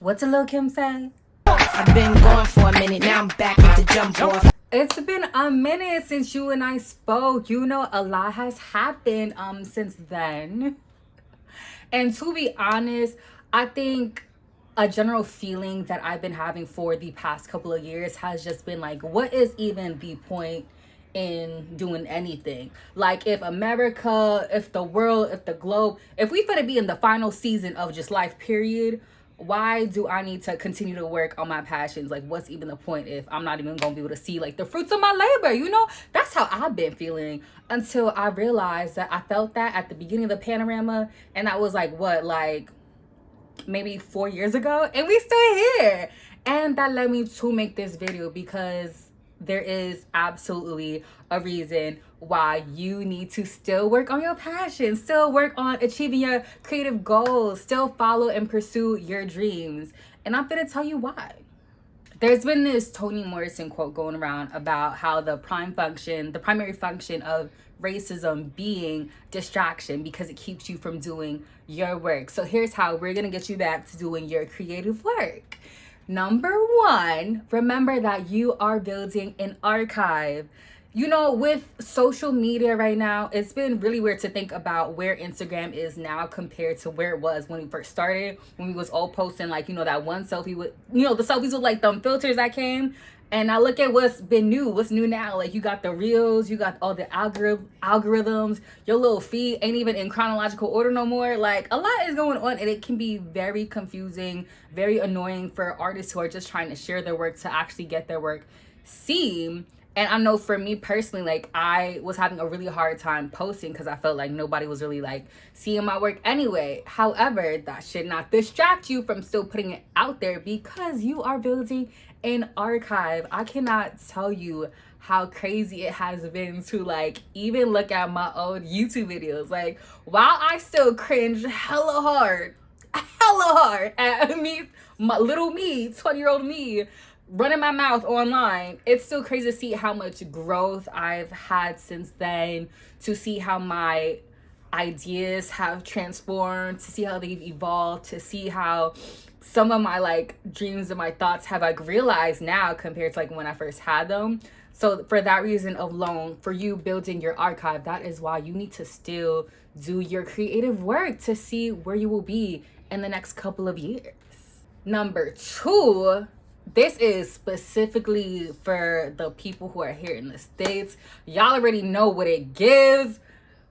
What's a Lil Kim say? I've been gone for a minute, now I'm back with the jump off. It's been a minute since you and I spoke. You know, a lot has happened since then. And to be honest, I think a general feeling that I've been having for the past couple of years has just been like, what is even the point in doing anything? Like, if America, if the world, if the globe, if we finna be in the final season of just life, period, why do I need to continue to work on my passions? Like, what's even the point if I'm not even gonna be able to see like the fruits of my labor? You know, that's how I've been feeling until I realized that I felt that at the beginning of the panorama, and that was like what, like maybe 4 years ago, and we still here. And that led me to make this video because there is absolutely a reason why you need to still work on your passion, still work on achieving your creative goals, still follow and pursue your dreams. And I'm gonna tell you why. There's been this Toni Morrison quote going around about how the primary function of racism being distraction, because it keeps you from doing your work. So here's how we're gonna get you back to doing your creative work. Number one, remember that you are building an archive. You know, with social media right now, it's been really weird to think about where Instagram is now compared to where it was when we first started, when we was all posting like, you know, that one selfie with, you know, the selfies with like them filters that came. And now look at what's new now. Like, you got the reels, you got all the algorithms, your little feed ain't even in chronological order no more. Like, a lot is going on, and it can be very confusing, very annoying for artists who are just trying to share their work to actually get their work seen. And I know for me personally, like, I was having a really hard time posting because I felt like nobody was really like seeing my work anyway. However, that should not distract you from still putting it out there, because you are building an archive. I cannot tell you how crazy it has been to like even look at my old YouTube videos. Like, while I still cringe hella hard at me, my little me, 20-year-old me, running my mouth online, it's still crazy to see how much growth I've had since then, to see how my ideas have transformed, to see how they've evolved, to see how some of my like dreams and my thoughts have like realized now compared to like when I first had them. So for that reason alone, for you building your archive, that is why you need to still do your creative work to see where you will be in the next couple of years. Number two, this is specifically for the people who are here in the States. Y'all already know what it gives.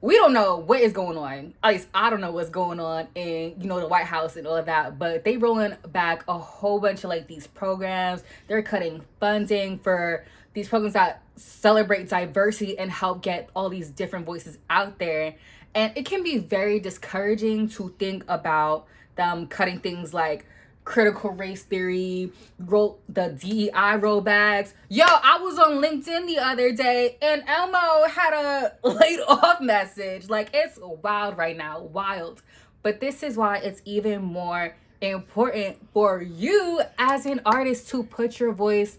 We don't know what is going on. At least I don't know what's going on in, you know, the White House and all of that. But they rolling back a whole bunch of like these programs. They're cutting funding for these programs that celebrate diversity and help get all these different voices out there. And it can be very discouraging to think about them cutting things like critical race theory, the DEI rollbacks. Yo, I was on LinkedIn the other day and Elmo had a laid off message. Like, it's wild right now, wild. But this is why it's even more important for you as an artist to put your voice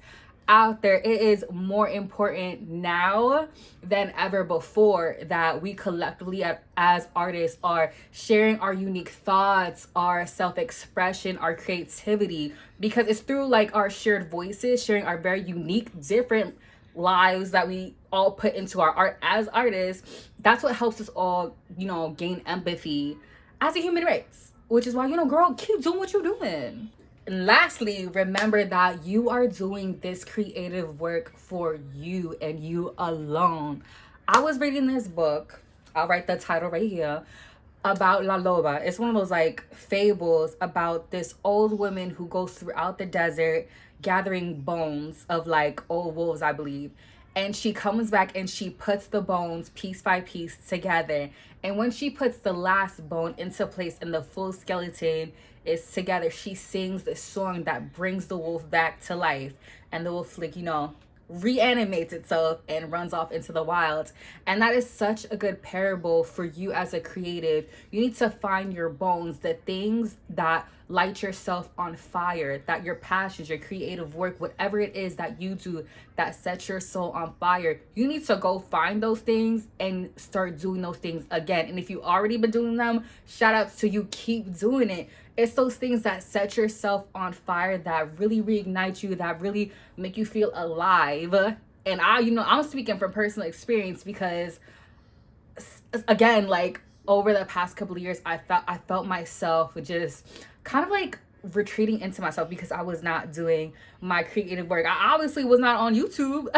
out there. It is more important now than ever before that we collectively as artists are sharing our unique thoughts, our self-expression, our creativity, because it's through like our shared voices, sharing our very unique, different lives that we all put into our art as artists. That's what helps us all, you know, gain empathy as a human race, which is why, you know, girl, keep doing what you're doing. And lastly, remember that you are doing this creative work for you and you alone. I was reading this book, I'll write the title right here, about La Loba. It's one of those like fables about this old woman who goes throughout the desert gathering bones of like old wolves, I believe. And she comes back and she puts the bones piece by piece together. And when she puts the last bone into place and the full skeleton is together, she sings the song that brings the wolf back to life. And the wolf, like, you know, reanimates itself and runs off into the wild. And that is such a good parable for you as a creative. You need to find your bones, the things that light yourself on fire, that your passions, your creative work, whatever it is that you do that sets your soul on fire, you need to go find those things and start doing those things again. And if you already been doing them, shout out to you, keep doing it. It's those things that set yourself on fire, that really reignite you, that really make you feel alive. And I'm speaking from personal experience, because again, like, over the past couple of years, I felt myself just kind of like retreating into myself, because I was not doing my creative work. I obviously was not on YouTube.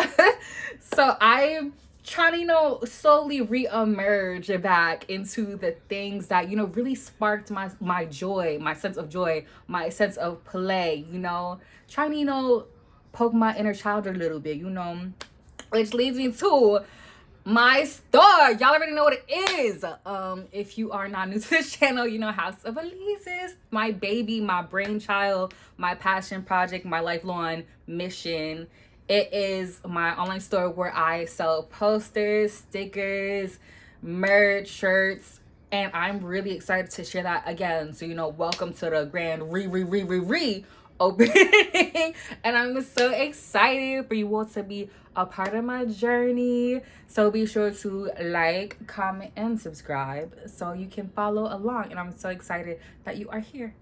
So I'm trying to, slowly re-emerge back into the things that, really sparked my joy, my sense of joy, my sense of play, trying to, poke my inner child a little bit, which leads me to my store. Y'all already know what it is. If you are not new to this channel, House of Elises, my baby, my brainchild, my passion project, my lifelong mission. It is my online store where I sell posters, stickers, merch, shirts, and I'm really excited to share that again. So, welcome to the grand opening. And I'm so excited for you all to be a part of my journey. So be sure to like, comment, and subscribe so you can follow along. And I'm so excited that you are here.